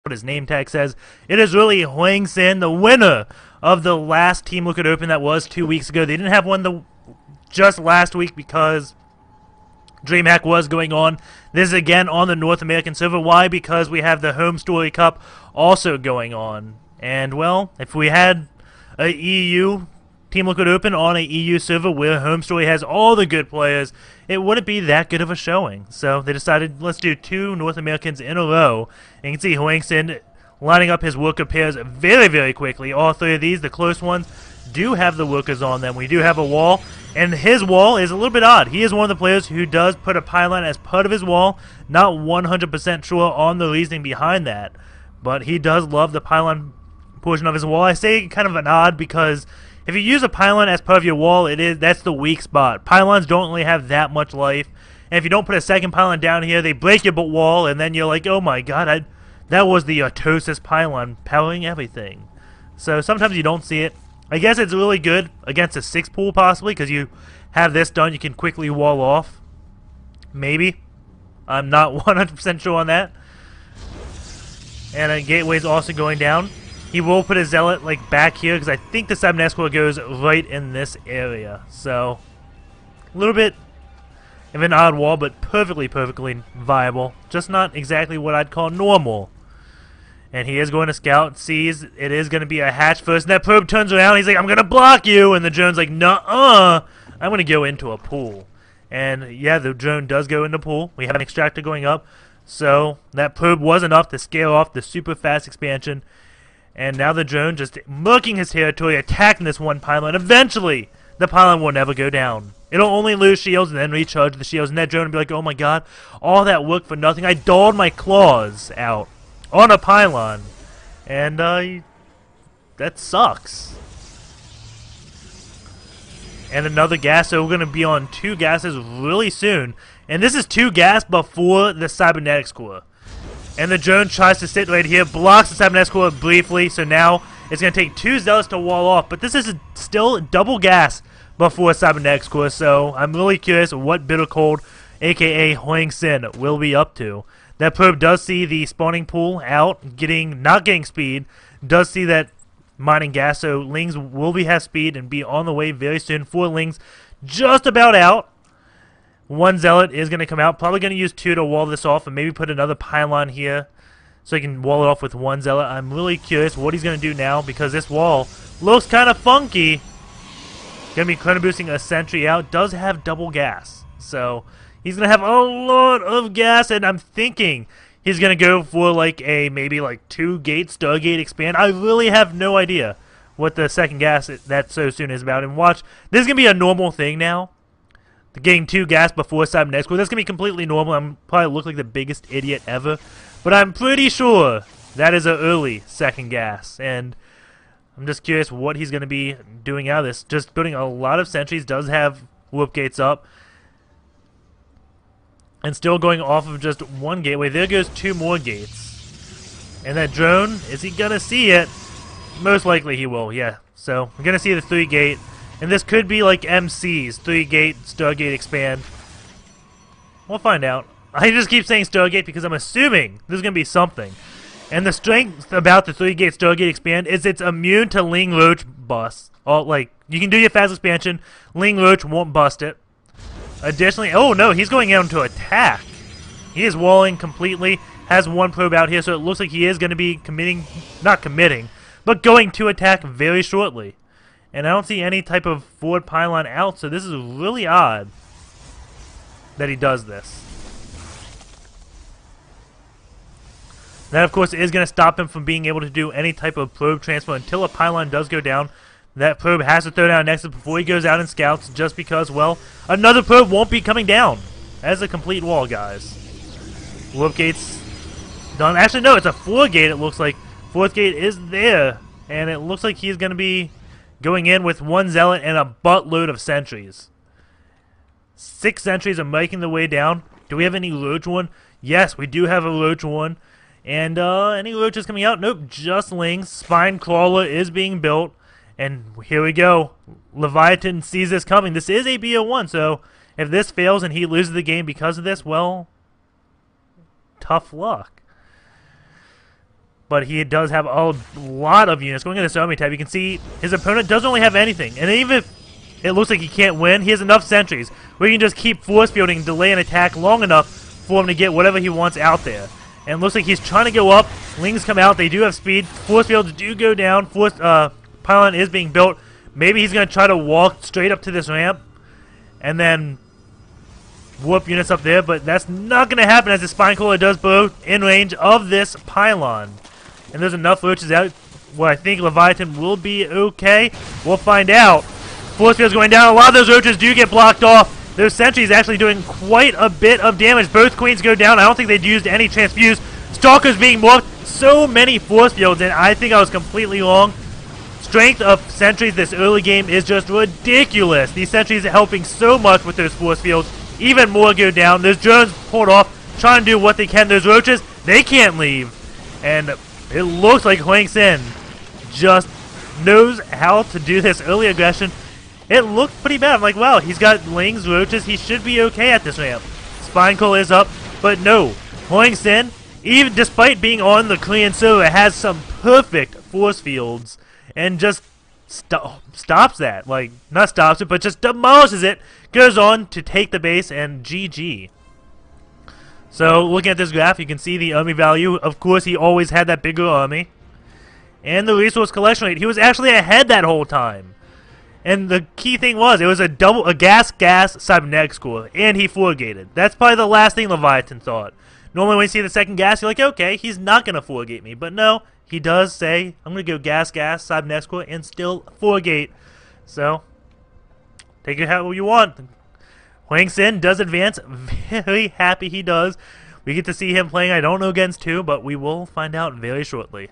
what his name tag says. It is really HwangSin, the winner of the last Team Liquid Open that was 2 weeks ago. They didn't have one just last week because DreamHack was going on. This is again on the North American server. Why? Because we have the Home Story Cup also going on. And, well, if we had a EU Team Liquid Open on a EU server where Home Story has all the good players, it wouldn't be that good of a showing. So they decided, let's do 2 North Americans in a row. And you can see HwangSin lining up his worker pairs very, very quickly. All 3 of these, the close ones, do have the workers on them. We do have a wall, and his wall is a little bit odd. He is one of the players who does put a pylon as part of his wall. Not 100% sure on the reasoning behind that, but he does love the pylon portion of his wall. I say kind of an odd because if you use a pylon as part of your wall, that's the weak spot. Pylons don't really have that much life, and if you don't put a second pylon down here, they break your wall, and then you're like, oh my god, that was the Artosis pylon powering everything. So sometimes you don't see it. I guess it's really good against a 6 pool possibly, because you have this done, you can quickly wall off. Maybe. I'm not 100% sure on that. And a gateway's also going down. He will put his Zealot like back here because I think the 7 escort goes right in this area. So a little bit of an odd wall, but perfectly viable. Just not exactly what I'd call normal. And he is going to scout, sees it is going to be a hatch first, and that probe turns around, he's like, I'm going to block you, and the drone's like, nuh-uh, I'm going to go into a pool. And yeah, the drone does go into pool. We have an extractor going up, so that probe was enough to scare off the super fast expansion. And now the drone just murking his territory, attacking this one pylon. Eventually, the pylon will never go down. It'll only lose shields and then recharge the shields. And that drone will be like, oh my god, all that work for nothing. I dulled my claws out on a pylon. And, that sucks. And another gas, so we're going to be on 2 gases really soon. And this is 2 gas before the cybernetics core. And the drone tries to sit right here, blocks the cybernetics core briefly, so now it's going to take 2 zealots to wall off. But this is still double gas before cybernetics core, so I'm really curious what Bitter Cold, aka HwangSin, will be up to. That probe does see the spawning pool out, not getting speed, does see that mining gas, so Lings will have speed and be on the way very soon. 4 Lings just about out. 1 Zealot is going to come out, probably going to use 2 to wall this off and maybe put another pylon here so he can wall it off with 1 Zealot. I'm really curious what he's going to do now because this wall looks kind of funky. Going to be chrono boosting a sentry out, does have double gas, so he's going to have a lot of gas, and I'm thinking he's going to go for like a maybe like 2 gate Stargate expand. I really have no idea what the second gas that so soon is about. And watch, this is going to be a normal thing now. Getting 2 gas before cybernetics core. That's going to be completely normal. I'm probably look like the biggest idiot ever. But I'm pretty sure that is an early second gas. And I'm just curious what he's going to be doing out of this. Just building a lot of sentries. Does have warp gates up. And still going off of just 1 gateway. There goes 2 more gates. And that drone, is he going to see it? Most likely he will, yeah. So, we're going to see the 3 gate. And this could be like MC's 3 gate Stargate expand. We'll find out. I just keep saying Stargate because I'm assuming there's going to be something. And the strength about the 3 gate Stargate expand is it's immune to Ling Roach bust. Like, you can do your fast expansion, Ling Roach won't bust it. Additionally, oh no, he's going out to attack. He is walling completely, has 1 probe out here, so it looks like he is going to be not committing, but going to attack very shortly. And I don't see any type of forward pylon out, so this is really odd that he does this. That, of course, is going to stop him from being able to do any type of probe transfer until a pylon does go down. That probe has to throw down Nexus before he goes out and scouts, just because, well, another probe won't be coming down. As a complete wall, guys. Warp gate's done. Actually, no, it's a 4 gate, it looks like. 4th gate is there, and it looks like he's going to be going in with 1 Zealot and a buttload of sentries. 6 sentries are making their way down. Do we have any Roach one? Yes, we do have a Roach one. And any Roaches coming out? Nope, just Lings. Spine Crawler is being built. And here we go. Leviatin sees this coming. This is a BO1, so if this fails and he loses the game because of this, well, tough luck. but he does have a lot of units. Going into this army type, you can see his opponent doesn't really have anything. And even if it looks like he can't win, he has enough sentries where he can just keep force fielding, delay an attack long enough for him to get whatever he wants out there. And it looks like he's trying to go up. Lings come out. They do have speed. Force fields do go down. Pylon is being built. Maybe he's going to try to walk straight up to this ramp and then whoop units up there, but that's not going to happen as the Spine Coiler does blow in range of this pylon. And there's enough roaches out where I think Leviathan will be okay. We'll find out. Force field's going down. A lot of those roaches do get blocked off. Those sentries actually doing quite a bit of damage. Both queens go down. I don't think they'd used any transfuse. Stalkers being morphed. So many force fields, and I think I was completely wrong. Strength of sentries this early game is just ridiculous. These sentries are helping so much with those force fields. Even more go down. Those drones pulled off, trying to do what they can. Those roaches, they can't leave. And it looks like HwangSin just knows how to do this early aggression. It looked pretty bad. I'm like, wow, he's got Lings, roaches. He should be okay at this ramp. Spine Coiler is up, but no. HwangSin, even despite being on the Korean server, has some perfect force fields and just stops that. Like, not stops it, but just demolishes it. Goes on to take the base and GG. So, looking at this graph, you can see the army value. Of course, he always had that bigger army. And the resource collection rate. He was actually ahead that whole time. And the key thing was, it was a gas cybernetic score, and he four-gated. That's probably the last thing Leviathan thought. Normally when you see the second gas, you're like, okay, he's not going to four-gate me. But no, he does say, I'm going to go gas, cybernetic score, and still four-gate. So, take it how you want. HwangSin does advance. Very happy he does. We get to see him playing, I don't know against who, but we will find out very shortly.